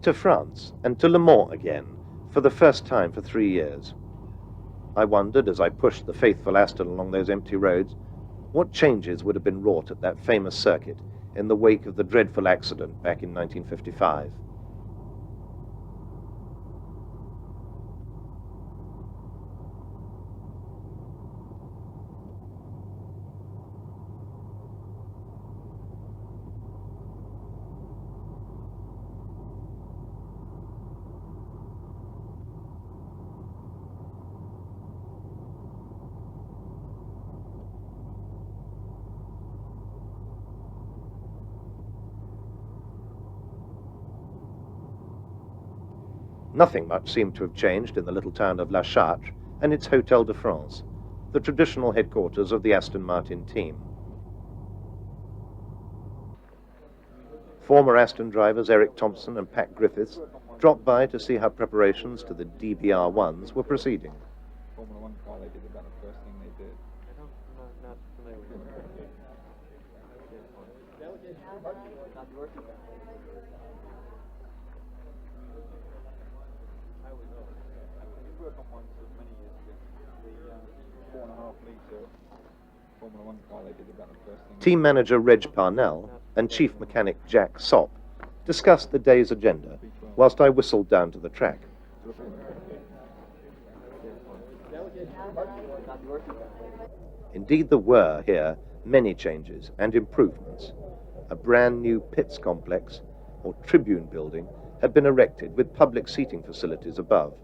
To France and to Le Mans again, for the first time for 3 years. I wondered, as I pushed the faithful Aston along those empty roads, what changes would have been wrought at that famous circuit in the wake of the dreadful accident back in 1955. Nothing much seemed to have changed in the little town of La Chartre and its Hotel de France, the traditional headquarters of the Aston Martin team. Former Aston drivers Eric Thompson and Pat Griffiths dropped by to see how preparations to the DBR1s were proceeding. Formula One car, they did about the first thing they did. Not familiar with it. We worked on one many years ago. The 4.5 litre Formula One car, they did about the first thing. Team manager Reg Parnell and chief mechanic Jack Sopp discussed the day's agenda whilst I whistled down to the track. Indeed, there were here many changes and improvements. A brand new pits complex, or tribune building, had been erected with public seating facilities above.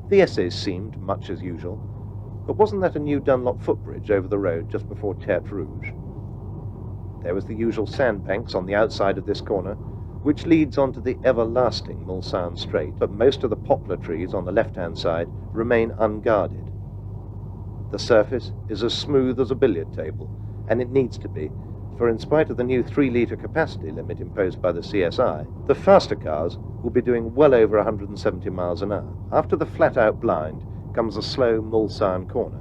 The essays seemed much as usual, but wasn't that a new Dunlop footbridge over the road just before Tertre Rouge? There was the usual sandbanks on the outside of this corner, which leads onto the everlasting Mulsanne Strait, but most of the poplar trees on the left-hand side remain unguarded. The surface is as smooth as a billiard table, and it needs to be, for in spite of the new 3-litre capacity limit imposed by the CSI, the faster cars will be doing well over 170 miles an hour. After the flat-out blind comes a slow Mulsanne corner,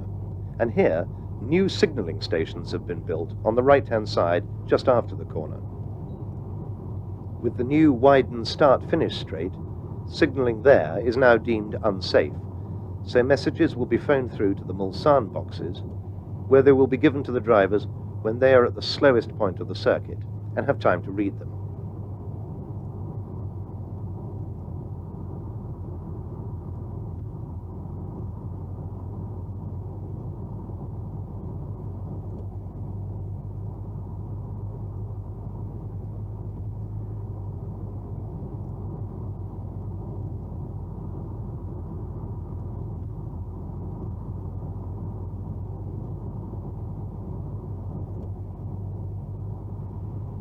and here new signalling stations have been built on the right-hand side just after the corner. With the new widened start-finish straight, signalling there is now deemed unsafe, so messages will be phoned through to the Mulsanne boxes, where they will be given to the drivers when they are at the slowest point of the circuit and have time to read them.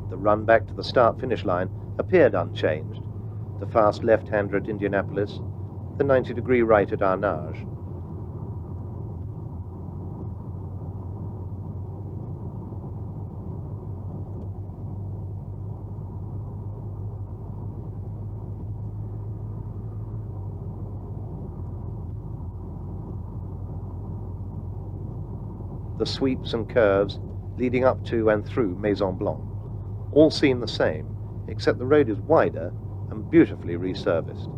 The run back to the start-finish line appeared unchanged. The fast left-hander at Indianapolis, the 90-degree right at Arnage. The sweeps and curves leading up to and through Maison Blanc all seem the same, except the road is wider and beautifully resurfaced.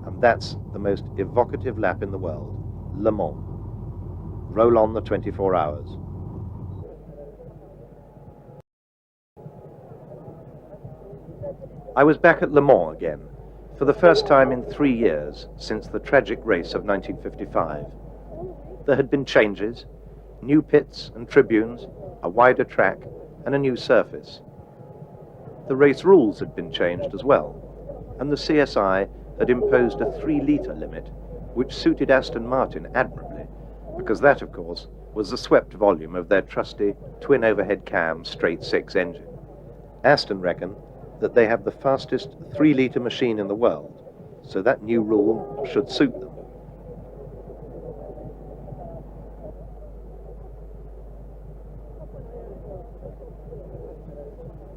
And that's the most evocative lap in the world, Le Mans. Roll on the 24 hours. I was back at Le Mans again, for the first time in 3 years since the tragic race of 1955. There had been changes, new pits and tribunes, a wider track, and a new surface. The race rules had been changed as well, and the CSI had imposed a 3-litre limit, which suited Aston Martin admirably, because that, of course, was the swept volume of their trusty twin overhead cam straight-six engine. Aston reckon that they have the fastest 3-litre machine in the world, so that new rule should suit them.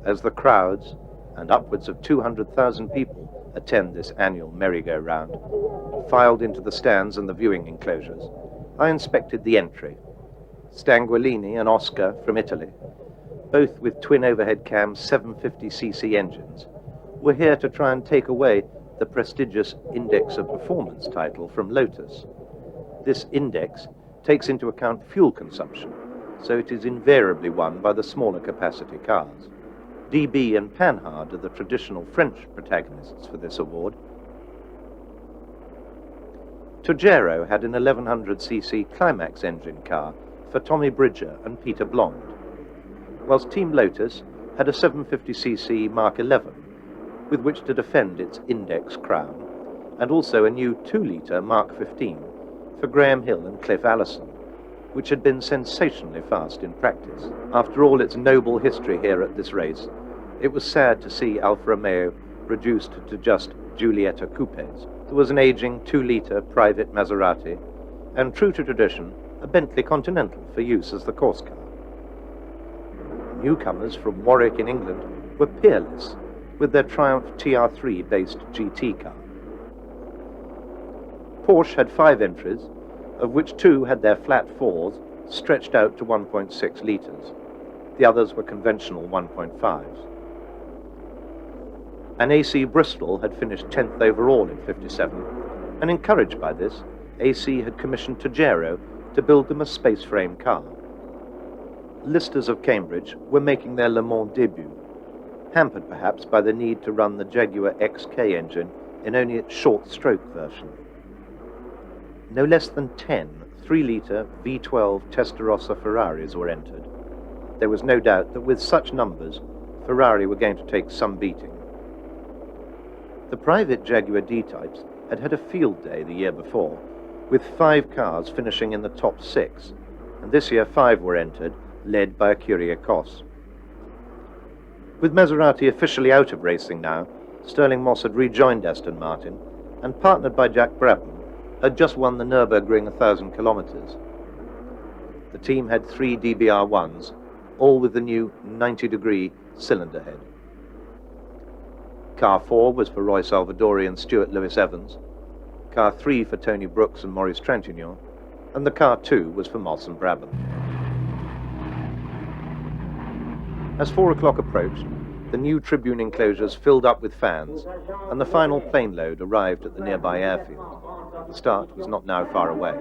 As the crowds, and upwards of 200,000 people, attend this annual merry-go-round, filed into the stands and the viewing enclosures, I inspected the entry. Stanguellini and Oscar from Italy, both with twin overhead cam 750cc engines, were here to try and take away the prestigious Index of Performance title from Lotus. This index takes into account fuel consumption, so it is invariably won by the smaller capacity cars. DB and Panhard are the traditional French protagonists for this award. Togero had an 1100cc Climax engine car for Tommy Bridger and Peter Blond, whilst Team Lotus had a 750cc Mark 11, with which to defend its Index crown, and also a new 2-litre Mark 15 for Graham Hill and Cliff Allison, which had been sensationally fast in practice. After all its noble history here at this race, it was sad to see Alfa Romeo reduced to just Giulietta coupes. There was an aging 2-litre private Maserati, and true to tradition, a Bentley Continental for use as the course car. Newcomers from Warwick in England were peerless, with their Triumph TR3-based GT car. Porsche had 5 entries, of which 2 had their flat 4s stretched out to 1.6 litres. The others were conventional 1.5s. An AC Bristol had finished 10th overall in 57, and encouraged by this, AC had commissioned Togero to build them a space frame car. Listers of Cambridge were making their Le Mans debut, hampered perhaps by the need to run the Jaguar XK engine in only its short-stroke version. No less than 10 3-litre V12 Testarossa Ferraris were entered. There was no doubt that with such numbers, Ferrari were going to take some beating. The private Jaguar D-types had had a field day the year before, with 5 cars finishing in the top 6, and this year 5 were entered, led by a Kyriakos. With Maserati officially out of racing now, Stirling Moss had rejoined Aston Martin, and partnered by Jack Brabham, had just won the Nürburgring 1,000 kilometres. The team had 3 DBR1s, all with the new 90-degree cylinder head. Car 4 was for Roy Salvadori and Stuart Lewis Evans, Car 3 for Tony Brooks and Maurice Trintignant, and the Car 2 was for Moss and Brabham. As 4 o'clock approached, the new tribune enclosures filled up with fans, and the final plane load arrived at the nearby airfield. The start was not now far away.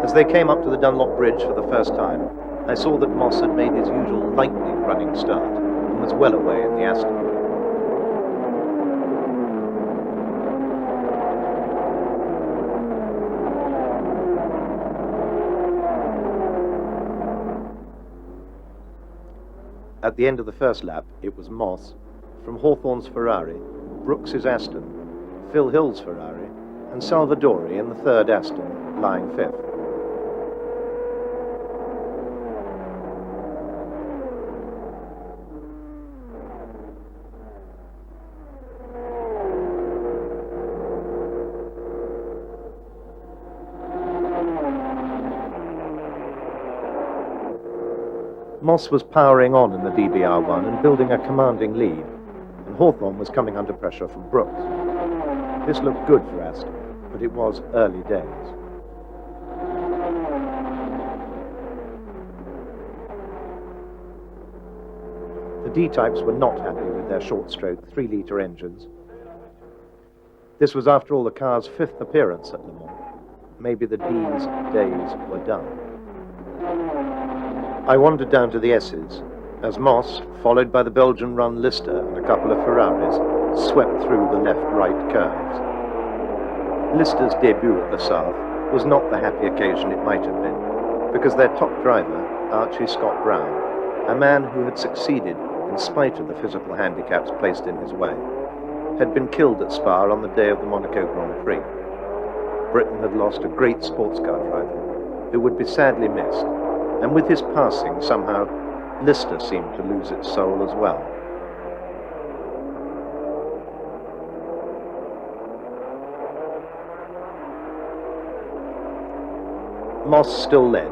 As they came up to the Dunlop Bridge for the first time, I saw that Moss had made his usual lightning running start and was well away in the Aston. At the end of the first lap, it was Moss, from Hawthorne's Ferrari, Brooks's Aston, Phil Hill's Ferrari, and Salvadori in the third Aston, lying 5th. Moss was powering on in the DBR1 and building a commanding lead, and Hawthorne was coming under pressure from Brooks. This looked good for Aston, but it was early days. D-types were not happy with their short-stroke 3-litre engines. This was, after all, the car's 5th appearance at Le Mans. Maybe the D's days were done. I wandered down to the S's as Moss, followed by the Belgian-run Lister and a couple of Ferraris, swept through the left-right curves. Lister's debut at the South was not the happy occasion it might have been, because their top driver, Archie Scott Brown, a man who had succeeded in spite of the physical handicaps placed in his way, had been killed at Spa on the day of the Monaco Grand Prix. Britain had lost a great sports car driver who would be sadly missed, and with his passing, somehow, Lister seemed to lose its soul as well. Moss still led,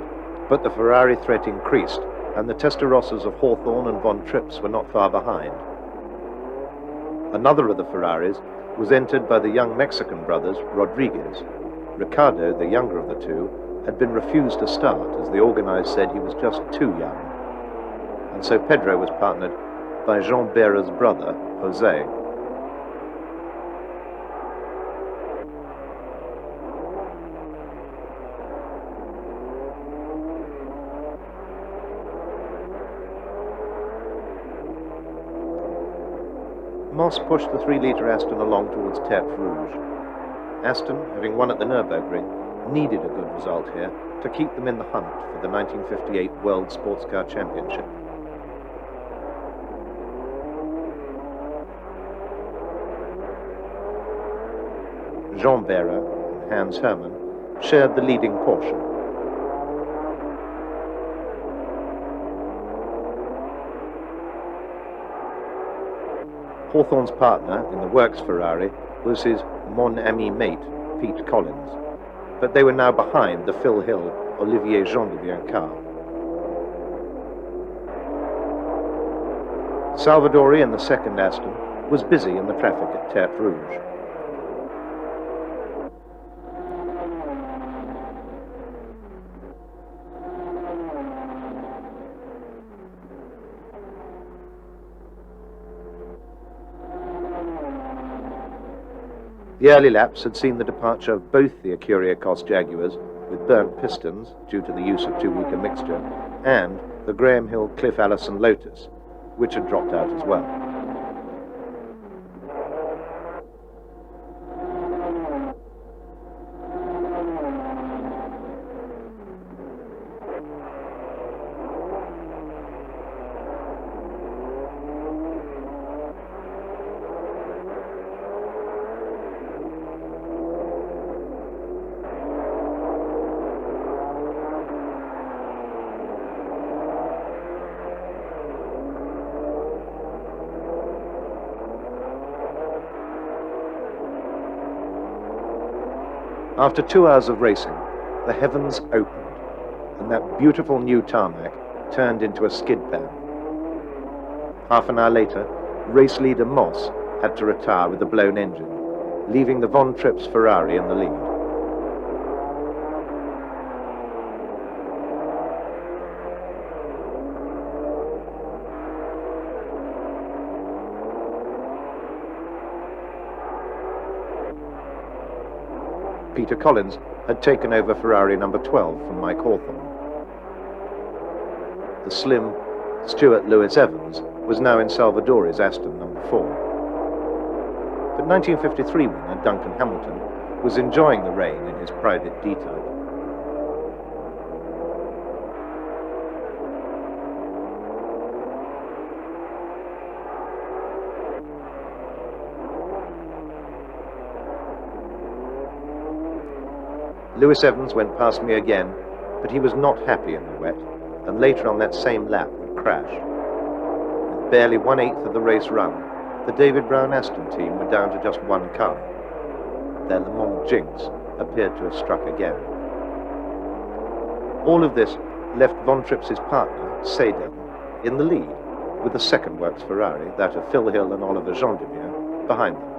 but the Ferrari threat increased, and the Testarossas of Hawthorn and Von Trips were not far behind. Another of the Ferraris was entered by the young Mexican brothers, Rodriguez. Ricardo, the younger of the two, had been refused to start, as the organizers said he was just too young. And so Pedro was partnered by Jean Bera's brother, Jose. Moss pushed the 3-litre Aston along towards Tertre Rouge. Aston, having won at the Nürburgring, needed a good result here to keep them in the hunt for the 1958 World Sports Car Championship. Jean Bera and Hans Hermann shared the leading portion. Hawthorn's partner in the works Ferrari was his mon ami mate, Pete Collins, but they were now behind the Phil Hill, Olivier Gendebien car. Salvadori in the second Aston was busy in the traffic at Tertre Rouge. The early laps had seen the departure of both the Acuriacos Jaguars, with burnt pistons due to the use of too weak a mixture, and the Graham Hill Cliff Allison Lotus, which had dropped out as well. After 2 hours of racing, the heavens opened, and that beautiful new tarmac turned into a skid pan. Half an hour later, race leader Moss had to retire with a blown engine, leaving the Von Trips Ferrari in the lead. Peter Collins had taken over Ferrari number 12 from Mike Hawthorn. The slim Stuart Lewis Evans was now in Salvadori's Aston number 4. But 1953 winner Duncan Hamilton was enjoying the rain in his private D-type. Lewis Evans went past me again, but he was not happy in the wet, and later on that same lap would crash. With barely 1/8 of the race run, the David Brown Aston team were down to just one car. Their Le Mans jinx appeared to have struck again. All of this left Von Trips' partner, Seydel, in the lead, with the second works Ferrari, that of Phil Hill and Oliver Gendebien, behind them.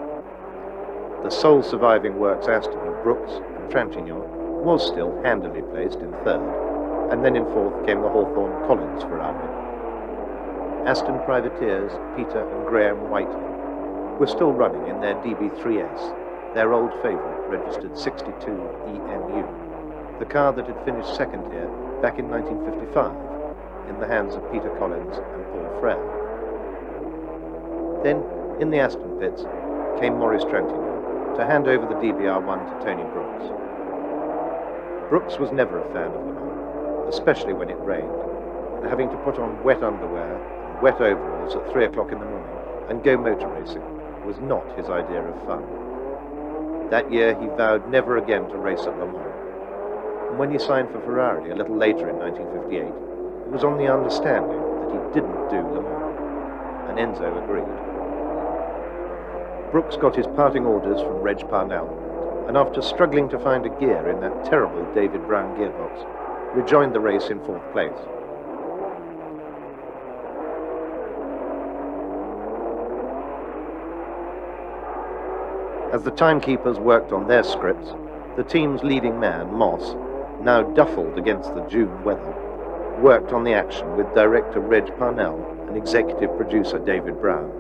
The sole surviving works Aston of Brooks and Trintignant was still handily placed in third, and then in fourth came the Hawthorn Collins Ferrari. Aston privateers Peter and Graham Whitehead were still running in their DB3S, their old favourite, registered 62 EMU, the car that had finished second here back in 1955, in the hands of Peter Collins and Paul Frere. Then, in the Aston pits, came Maurice Trintignant to hand over the DBR1 to Tony Brooks. Brooks was never a fan of Le Mans, especially when it rained, and having to put on wet underwear and wet overalls at 3 o'clock in the morning and go motor racing was not his idea of fun. That year he vowed never again to race at Le Mans, and when he signed for Ferrari a little later in 1958, it was on the understanding that he didn't do Le Mans, and Enzo agreed. Brooks got his parting orders from Reg Parnell, and after struggling to find a gear in that terrible David Brown gearbox, rejoined the race in 4th place. As the timekeepers worked on their scripts, the team's leading man, Moss, now duffled against the June weather, worked on the action with director Reg Parnell and executive producer David Brown.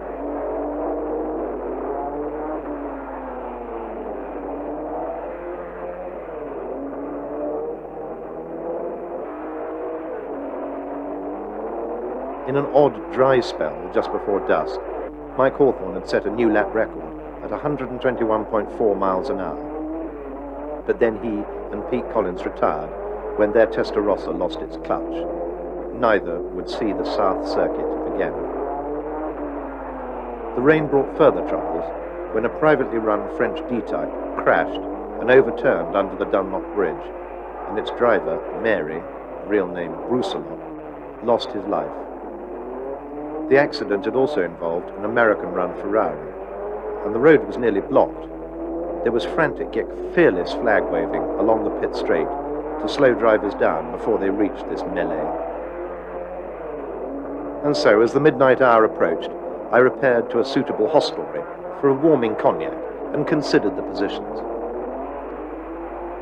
In an odd dry spell just before dusk, Mike Hawthorne had set a new lap record at 121.4 miles an hour. But then he and Pete Collins retired when their Testarossa lost its clutch. Neither would see the South Circuit again. The rain brought further troubles when a privately run French D-Type crashed and overturned under the Dunlop Bridge, and its driver, Mary, real name Brousselot, lost his life. The accident had also involved an American-run Ferrari, and the road was nearly blocked. There was frantic yet fearless flag-waving along the pit straight to slow drivers down before they reached this melee. And so, as the midnight hour approached, I repaired to a suitable hostelry for a warming cognac and considered the positions.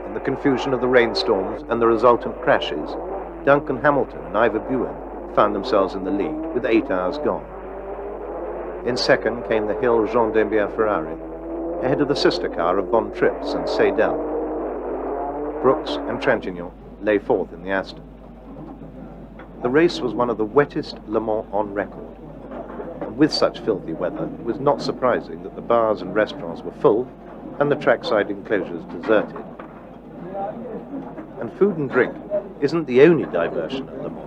In the confusion of the rainstorms and the resultant crashes, Duncan Hamilton and Ivor Buin found themselves in the lead with 8 hours gone. In second came the Hill Jean Dembier Ferrari, ahead of the sister car of Von Trips and Seidel. Brooks and Trintignant lay fourth in the Aston. The race was one of the wettest Le Mans on record, and with such filthy weather, it was not surprising that the bars and restaurants were full and the trackside enclosures deserted. And food and drink isn't the only diversion at Le Mans.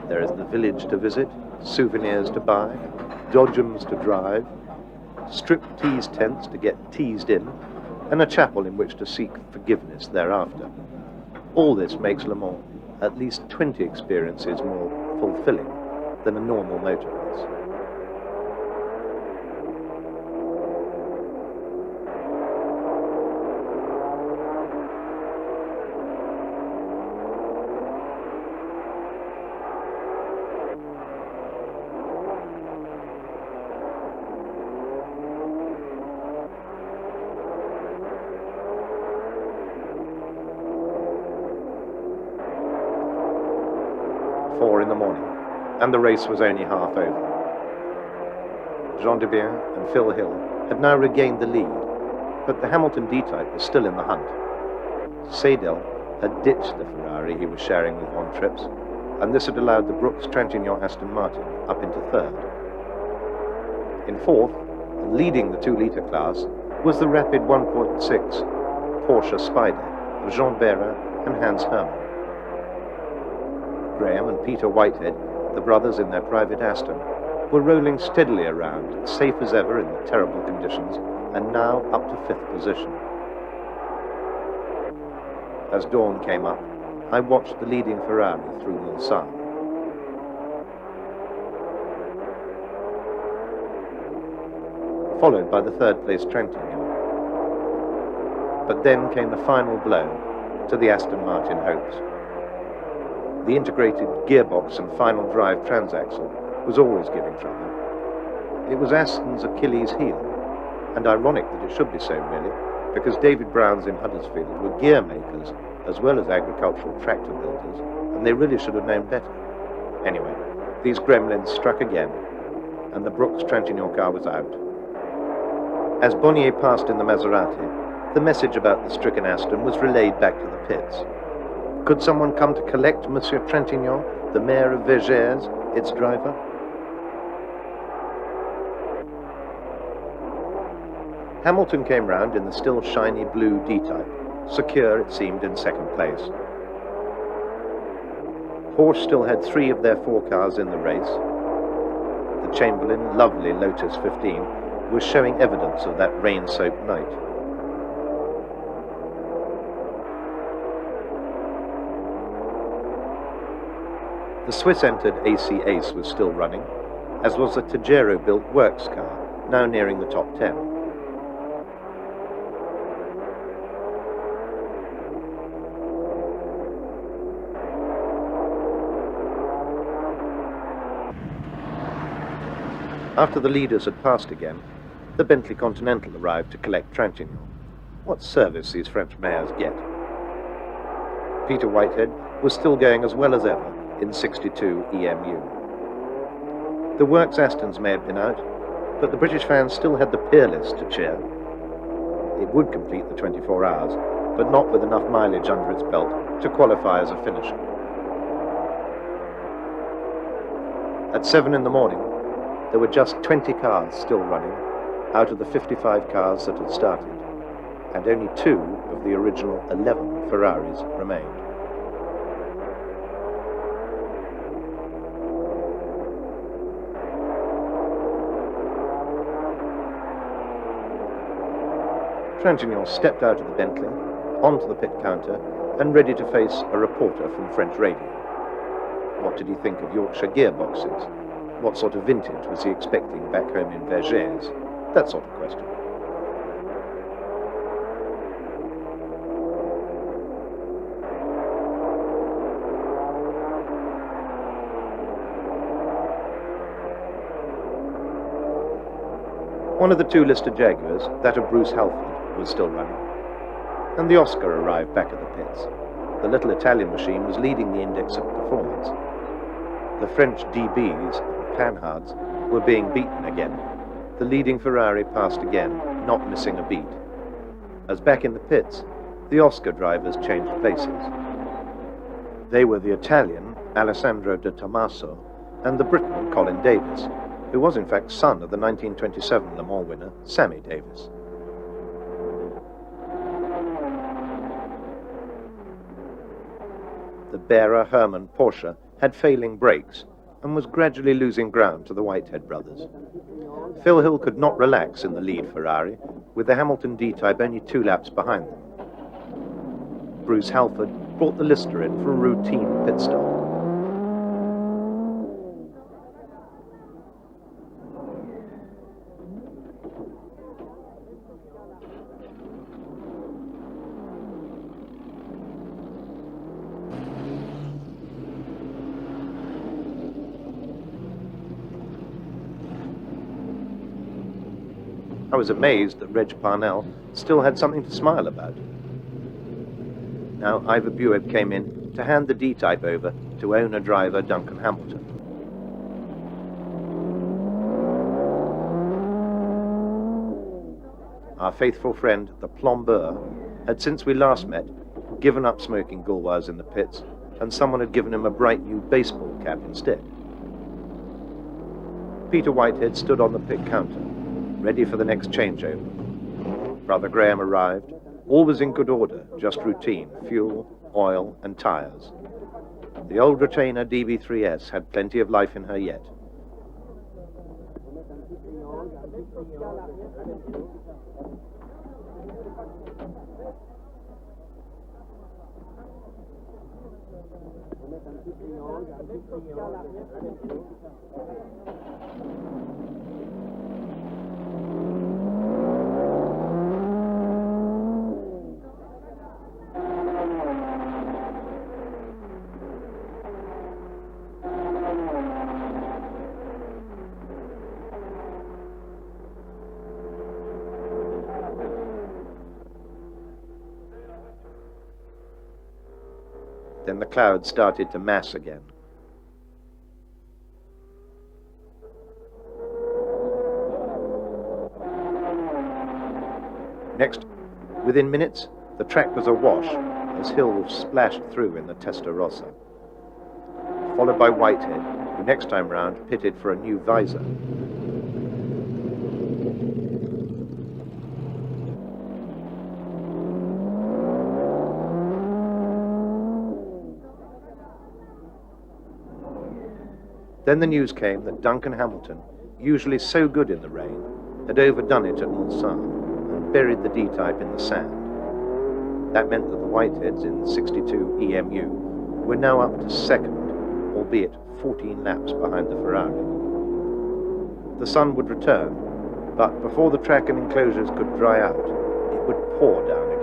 There is the village to visit, souvenirs to buy, dodgems to drive, strip-tease tents to get teased in, and a chapel in which to seek forgiveness thereafter. All this makes Le Mans at least 20 experiences more fulfilling than a normal motor race. In the morning, and the race was only half over. Jean Dembier and Phil Hill had now regained the lead, but the Hamilton D-Type was still in the hunt. Seidel had ditched the Ferrari he was sharing with Von Trips, and this had allowed the Brooks-Trintignant Aston Martin up into third. In fourth, and leading the 2-litre class, was the rapid 1.6 Porsche Spider of Jean Behra and Hans Hermann. Graham and Peter Whitehead, the brothers in their private Aston, were rolling steadily around, safe as ever in the terrible conditions, and now up to 5th position. As dawn came up, I watched the leading Ferrari through Mulsanne. Followed by the 3rd place Trintignant. But then came the final blow to the Aston Martin hopes. The integrated gearbox and final drive transaxle was always giving trouble. It was Aston's Achilles heel, and ironic that it should be so really, because David Brown's in Huddersfield were gear makers as well as agricultural tractor builders, and they really should have known better. Anyway, These gremlins struck again, and the Brooks Trintignant car was out. As Bonnier passed in the Maserati, the message about the stricken Aston was relayed back to the pits. Could someone come to collect Monsieur Trintignant, the mayor of Vergères, its driver? Hamilton came round in the still shiny blue D-type, secure, it seemed, in second place. Porsche still had 3 of their 4 cars in the race. The Chamberlain, lovely Lotus 15, was showing evidence of that rain-soaked night. The Swiss-entered AC Ace was still running, as was a Tagero-built works car, now nearing the top 10. After the leaders had passed again, the Bentley Continental arrived to collect Trintignant. What service these French mayors get. Peter Whitehead was still going as well as ever in 62 EMU. The works Astons may have been out, but the British fans still had the Peerless to cheer. It would complete the 24 hours, but not with enough mileage under its belt to qualify as a finisher. At 7 in the morning, there were just 20 cars still running out of the 55 cars that had started, and only 2 of the original 11 Ferraris remained. Trintignant stepped out of the Bentley, onto the pit counter, and ready to face a reporter from French radio. What did he think of Yorkshire gearboxes? What sort of vintage was he expecting back home in Vergères? That sort of question. One of the 2 listed Jaguars, that of Bruce Halford, was still running, and the Oscar arrived back at the pits. The little Italian machine was leading the index of performance. The French DBs, Panhards, were being beaten again. The leading Ferrari passed again, not missing a beat. As back in the pits, the Oscar drivers changed places. They were the Italian, Alessandro de Tommaso, and the Briton, Colin Davis, who was in fact son of the 1927 Le Mans winner, Sammy Davis. The bearer Hermann Porsche had failing brakes and was gradually losing ground to the Whitehead brothers. Phil Hill could not relax in the lead Ferrari, with the Hamilton D-Type only 2 laps behind them. Bruce Halford brought the Lister in for a routine pit stop. I was amazed that Reg Parnell still had something to smile about. Now Ivor Bueb came in to hand the D-Type over to owner-driver Duncan Hamilton. Our faithful friend, the Plombeur, had since we last met given up smoking Gauloise in the pits, and someone had given him a bright new baseball cap instead. Peter Whitehead stood on the pit counter, ready for the next changeover. Brother Graham arrived. All was in good order, just routine, fuel, oil, and tires. The old retainer DB3S had plenty of life in her yet. Then the clouds started to mass again. Next, within minutes, the track was awash as Hill splashed through in the Testarossa, followed by Whitehead, who next time round pitted for a new visor. Then the news came that Duncan Hamilton, usually so good in the rain, had overdone it at Mulsanne and buried the D-type in the sand. That meant that the Whiteheads in 62 EMU were now up to second, albeit 14 laps behind the Ferrari. The sun would return, but before the track and enclosures could dry out, it would pour down again.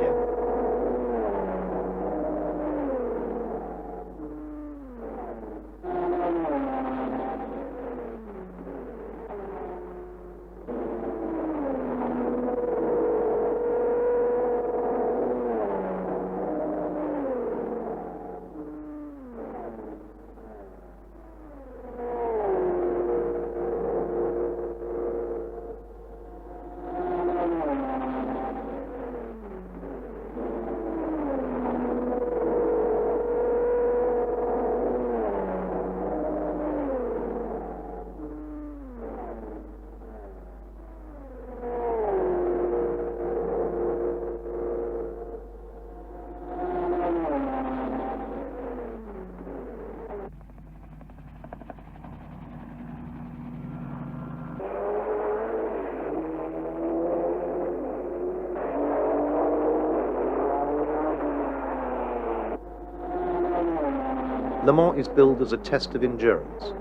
Le Mans is billed as a test of endurance,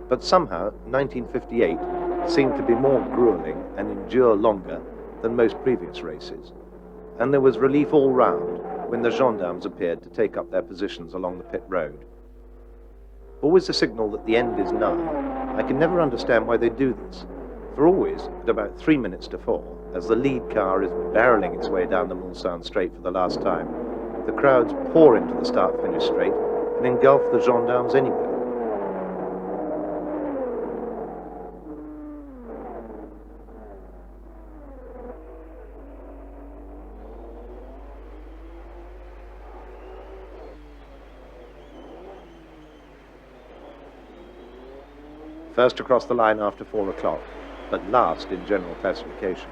but somehow 1958 seemed to be more grueling and endure longer than most previous races, and there was relief all round when the gendarmes appeared to take up their positions along the pit road. Always a signal that the end is nigh, I can never understand why they do this, for always at about 3 minutes to 4, as the lead car is barreling its way down the Mulsanne straight for the last time, the crowds pour into the start-finish straight and engulf the gendarmes anyway. First across the line after 4 o'clock, but last in general classification,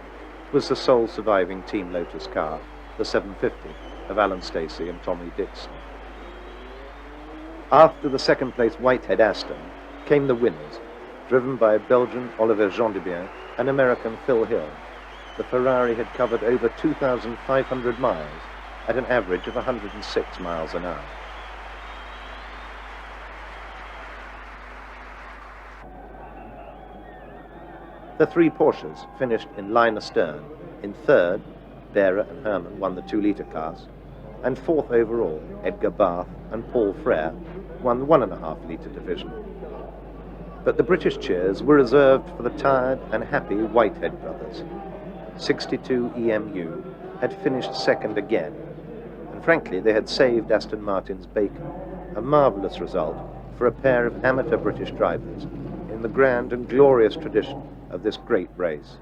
was the sole surviving Team Lotus car, the 750 of Alan Stacey and Tommy Dixon. After the second-place Whitehead Aston came the winners, driven by Belgian Oliver Gendebien and American Phil Hill. The Ferrari had covered over 2,500 miles at an average of 106 miles an hour. The 3 Porsches finished in line astern. In third, Behrer and Hermann won the 2-litre class, and fourth overall, Edgar Barth and Paul Frere won the 1.5-litre division. But the British cheers were reserved for the tired and happy Whitehead brothers. 62 EMU had finished second again, and frankly they had saved Aston Martin's bacon, a marvellous result for a pair of amateur British drivers in the grand and glorious tradition of this great race.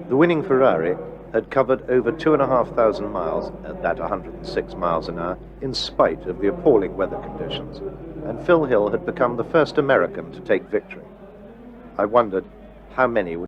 The winning Ferrari had covered over 2,500 miles at that 106 miles an hour in spite of the appalling weather conditions, and Phil Hill had become the first American to take victory. I wondered how many would